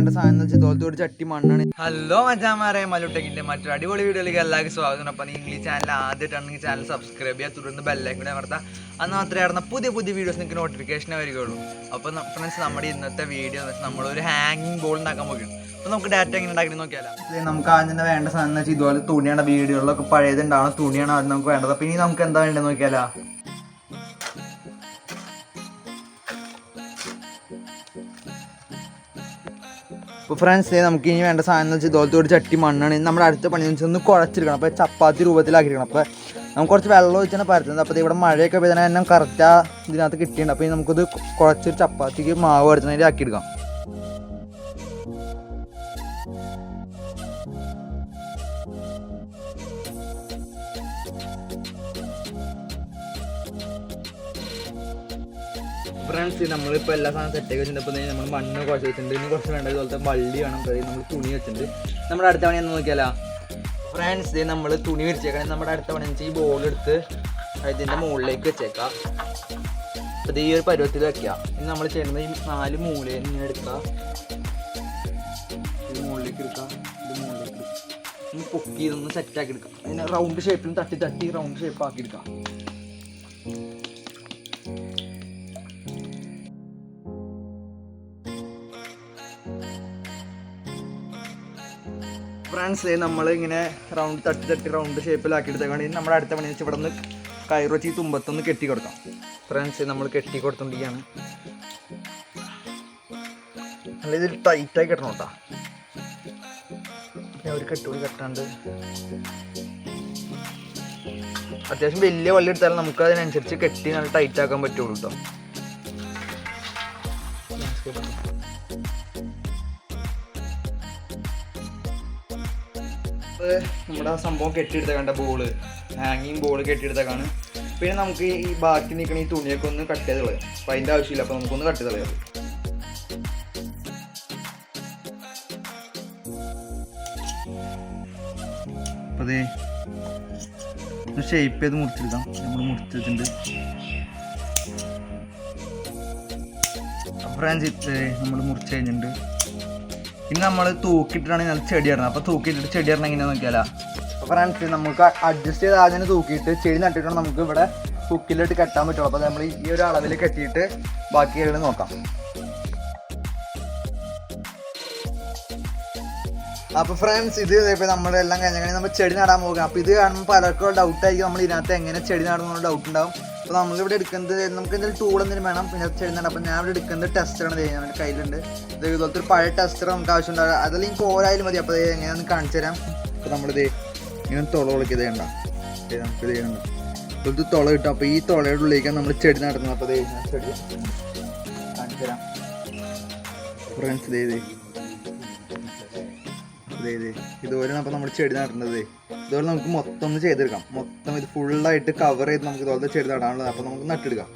വേണ്ട സാധനം എന്ന് വെച്ചാൽ ഇതുപോലത്തെ ഒരു ചട്ടി മണ്ണാണ്. ഹലോ മച്ചാമാരെ, മലുടെക്കിന്റെ മറ്റൊരു അടിപൊളി വീഡിയോയിലേക്ക് എല്ലാവർക്കും സ്വാഗതം. അപ്പം നിങ്ങൾ ഈ ചാനൽ ആദ്യമായിട്ടാണെങ്കിൽ ചാനൽ സബ്സ്ക്രൈബ് ചെയ്യുക, തുടർന്ന് ബെല്ലൈക്കൺ കൂടെ അമർത്താം. അന്ന് മാത്രമേ ആയിരുന്ന പുതിയ വീഡിയോസ് നിങ്ങൾക്ക് നോട്ടിഫിക്കേഷനെ വരികയുള്ളൂ. അപ്പം ഫ്രണ്ട്സ്, നമ്മുടെ ഇന്നത്തെ വീഡിയോ എന്ന് വെച്ചാൽ നമ്മളൊരു ഹാങ്ങിങ് ബോൾ ഉണ്ടാക്കാൻ പോകുകയാണ്. അപ്പോൾ നമുക്ക് ഡാറ്റ എങ്ങനെ ഉണ്ടാക്കി നോക്കിയാലോ. നമുക്ക് ആദ്യം വേണ്ട സാധനം എന്ന് വെച്ചാൽ ഇതുപോലെ തുണിയാണ്. വീഡിയോകളിലൊക്കെ പഴയതുണ്ടാവണം തുണിയാണ് ആദ്യം നമുക്ക് വേണ്ടത്. അപ്പോൾ ഇനി നമുക്ക് എന്താ വേണ്ടത് നോക്കിയാലോ. അപ്പോൾ ഫ്രണ്ട്സ്, നമുക്ക് ഇനി വേണ്ട സാധനം എന്ന് വെച്ചാൽ ഇതുപോലത്തെ ഒരു ചട്ടി മണ്ണാണ്. നമ്മുടെ അടുത്ത പണി എന്ന് വെച്ചാൽ ഒന്ന് കുഴച്ചെടുക്കണം. അപ്പോൾ ചപ്പാത്തി രൂപത്തിലാക്കിയിരിക്കണം. അപ്പോൾ നമുക്ക് കുറച്ച് വെള്ളം ഒഴിച്ചാണ് പരത്തുന്നത്. അപ്പോൾ ഇവിടെ മഴയൊക്കെ പെയ്താൽ തന്നെ കറക്റ്റ് ഇതിനകത്ത് കിട്ടിയിട്ടുണ്ട്. അപ്പോൾ നമുക്കത് കുഴച്ചൊരു ചപ്പാത്തിക്ക് മാവ് അടിച്ചതിൽ ആക്കിയെടുക്കാം. ഫ്രണ്ട്സ്, നമ്മളിപ്പോൾ എല്ലാ സാധനം സെറ്റൊക്കെ വെച്ചിട്ടുണ്ട്. ഇപ്പോൾ നമ്മൾ മണ്ണ് കുഴച്ച് വെച്ചിട്ടുണ്ട്. ഇനി കുറച്ച് വേണ്ടത് ഇതുപോലത്തെ വള്ളി വേണം. നമ്മൾ തുണി വെച്ചിട്ടുണ്ട്. നമ്മുടെ അടുത്ത പണി എന്ന് നോക്കിയാലോ. ഫ്രണ്ട്സ്, നമ്മൾ തുണി വിരിച്ചേക്കണം. നമ്മുടെ അടുത്ത പണി വെച്ചാൽ ഈ ബോൾ എടുത്ത് ഇതിൻ്റെ മുകളിലേക്ക് വെച്ചേക്കാം. അപ്പോൾ ഈ ഒരു പരുവത്തിൽ വയ്ക്കുക. ഇനി നമ്മൾ ചെയ്യുന്നത് ഈ 4 മൂലയിൽ ഇങ്ങനെ എടുക്കുക. ഇത് മുകളിലേക്ക് എടുക്കുക. ഇത് മുകളിലേക്ക് എടുക്കുക. ഇനി പൊക്കി ഇതൊന്ന് സെറ്റാക്കി എടുക്കാം. ഇതിനെ റൗണ്ട് ഷേപ്പിൽ തട്ടി റൗണ്ട് ഷേപ്പ് ആക്കി എടുക്കാം. ഫ്രണ്ട്സ്, നമ്മൾ ഇങ്ങനെ തട്ടി റൗണ്ട് ഷേപ്പിലാക്കി എടുത്തേക്കാണ്. ഇനി നമ്മുടെ അടുത്ത പണി വെച്ച് ഇവിടെ നിന്ന് കയറ് വെച്ച് ഈ തുമ്പത്തൊന്ന് കെട്ടി കൊടുക്കാം. ഫ്രണ്ട്സ്, നമ്മൾ കെട്ടി കൊടുത്തോണ്ടിരിക്കുകയാണ്. നല്ല ഇതിൽ ടൈറ്റായി കെട്ടണം കേട്ടോ. ഒരു കെട്ടുകൂടി കെട്ടാണ്ട് അത്യാവശ്യം വലിയ വള്ളി എടുത്താലും നമുക്ക് അതിനനുസരിച്ച് കെട്ടി നല്ല ടൈറ്റ് ആക്കാൻ പറ്റുള്ളൂ കേട്ടോ. നമ്മുടെ ആ സംഭവം കെട്ടിയെടുത്തേക്കാണ്ട ബോള്, ഹാങ്ങിങ് ബോൾ കെട്ടിയെടുത്തേക്കാണ്. പിന്നെ നമുക്ക് ഈ ബാക്കി നിൽക്കണ ഈ തുണിയൊക്കെ ഒന്ന് കട്ട് ചെയ്ത് കളയാം. അപ്പം അതിൻ്റെ ആവശ്യമില്ല. അപ്പോൾ നമുക്കൊന്ന് കട്ട് ചെയ്ത് കളയാം. അപ്പോൾ അതേ ഷേപ്പ് ചെയ്ത് മുറിച്ചെടുക്കാം. നമ്മൾ മുറിച്ചിട്ടുണ്ട്. ഫ്രണ്ട്സ്, നമ്മൾ മുറിച്ച് കഴിഞ്ഞിട്ടുണ്ട്. ഇനി നമ്മൾ തൂക്കിയിട്ടാണ് നല്ല ചെടി ഇടണം. അപ്പോൾ തൂക്കിയിട്ടിട്ട് ചെടി ഇടണം എങ്ങനെയാണെന്ന് നോക്കിയാലോ. അപ്പോൾ ഫ്രണ്ട്സ്, നമുക്ക് അഡ്ജസ്റ്റ് ചെയ്ത് ആദ്യം തൂക്കിയിട്ട് ചെടി നട്ടിട്ടാണ് നമുക്ക് ഇവിടെ ഹുക്കിലിട്ട് കെട്ടാൻ പറ്റുള്ളൂ. അപ്പോൾ നമ്മൾ ഈ ഒരു അളവിൽ കെട്ടിയിട്ട് ബാക്കി ചെടി നോക്കാം. അപ്പോൾ ഫ്രണ്ട്സ്, ഇത് ഇപ്പോൾ നമ്മുടെ എല്ലാം കഴിഞ്ഞാൽ നമ്മൾ ചെടി നടാൻ പോകുക. അപ്പോൾ ഇത് കാണുമ്പോൾ പലർക്കും ഡൗട്ടായിരിക്കും നമ്മൾ ഇതിനകത്ത് എങ്ങനെ ചെടി നടുന്നുള്ള ഡൗട്ട് ഉണ്ടാവും. അപ്പോൾ നമ്മളിവിടെ എടുക്കുന്നത് നമുക്ക് എന്തെങ്കിലും ടൂൾ എന്തെങ്കിലും വേണം പിന്നെ ചെടി നടാം. അപ്പോൾ ഞാൻ ഇവിടെ എടുക്കുന്നത് ടെസ്റ്ററാണ്. എൻ്റെ കയ്യിലുണ്ട്. ഇത് ഇതുപോലത്തെ ഒരു പഴയ ടെസ്റ്റർ നമുക്ക് ആവശ്യമുണ്ടാകും. അതല്ലെങ്കിൽ പോരായാലും മതി. അപ്പോൾ എങ്ങനെയാണെന്ന് കാണിച്ചു തരാം. അപ്പോൾ നമ്മളിത് ഇങ്ങനെ തുള വിളിക്കുക വേണ്ട. നമുക്കിത് ചെയ്യണ്ട ഇതുപോലത്തെ തുള കിട്ടും. അപ്പോൾ ഈ തുളയുടെ ഉള്ളിലേക്കാണ് നമ്മൾ ചെടി നടുന്നത്. അപ്പോൾ ചെടി കാണിച്ചു തരാം. ഫ്രണ്ട്സ്, ഇതുപോലെയാണ് അപ്പോൾ നമ്മൾ ചെടി നടുന്നത്. ഇതുപോലെ നമുക്ക് മൊത്തം ഒന്ന് ചെയ്തെടുക്കാം. മൊത്തം ഇത് ഫുള്ളായിട്ട് കവർ ചെയ്ത് നമുക്ക് ഇതുപോലത്തെ ചെടി നടാനുള്ളത്. അപ്പോൾ നമുക്ക് നട്ടെടുക്കാം.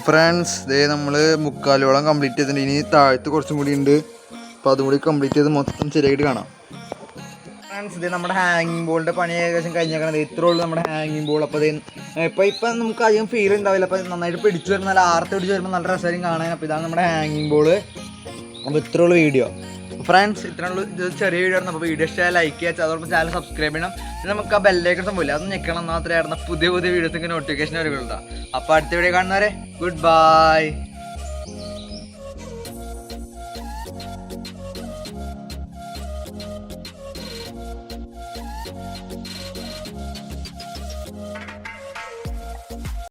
ഫ്രണ്ട്സ്, നമ്മൾ 3/4 കംപ്ലീറ്റ് ചെയ്തിട്ടുണ്ട്. ഇനി താഴത്ത് കുറച്ചും കൂടി ഉണ്ട്. അപ്പോൾ അതും കൂടി കംപ്ലീറ്റ് ചെയ്ത് മൊത്തം ശരിയായിട്ട് കാണാം. ഫ്രണ്ട്സ്, ഇത് നമ്മുടെ ഹാങ്ങിങ് ബോളിൻ്റെ പണി ഏകദേശം കഴിഞ്ഞേക്കണത്. ഇത്രേ ഉള്ളൂ നമ്മുടെ ഹാങ്ങിങ് ബോൾ. അപ്പോൾ ഇപ്പം നമുക്ക് അധികം ഫീൽ ഉണ്ടാവില്ല. അപ്പോൾ നന്നായിട്ട് പിടിച്ചു വരുമ്പോൾ നല്ല ആർത്ത് പിടിച്ച് വരുമ്പോൾ നല്ല രസമായിരിക്കും കാണാൻ. അപ്പോൾ ഇതാണ് നമ്മുടെ ഹാങ്ങിങ് ബോള്. അപ്പോൾ ഇത്രേ ഉള്ളൂ വീഡിയോ. ഫ്രണ്ട്സ്, ഇത്രേ ഉള്ളൂ. ഇത് ചെറിയ വീഡിയോ ആയിരുന്നു. അപ്പോൾ വീഡിയോ ഇഷ്ടമായി ലൈക്ക് ചെയ്യുക. അതോടൊപ്പം ചാനൽ സബ്സ്ക്രൈബ് ചെയ്യണം. പിന്നെ നമുക്ക് ആ ബെല്ലൈക്കൺ സംഭവില്ല, അതൊന്നും ഞെക്കണം. മാത്രമേ ആയിരുന്ന പുതിയ വീഡിയോസിൻ്റെ നോട്ടിഫിക്കേഷൻ വരുന്നുണ്ടോ. അപ്പോൾ അടുത്ത വീഡിയോ കാണുന്നവരെ ഗുഡ് ബൈ.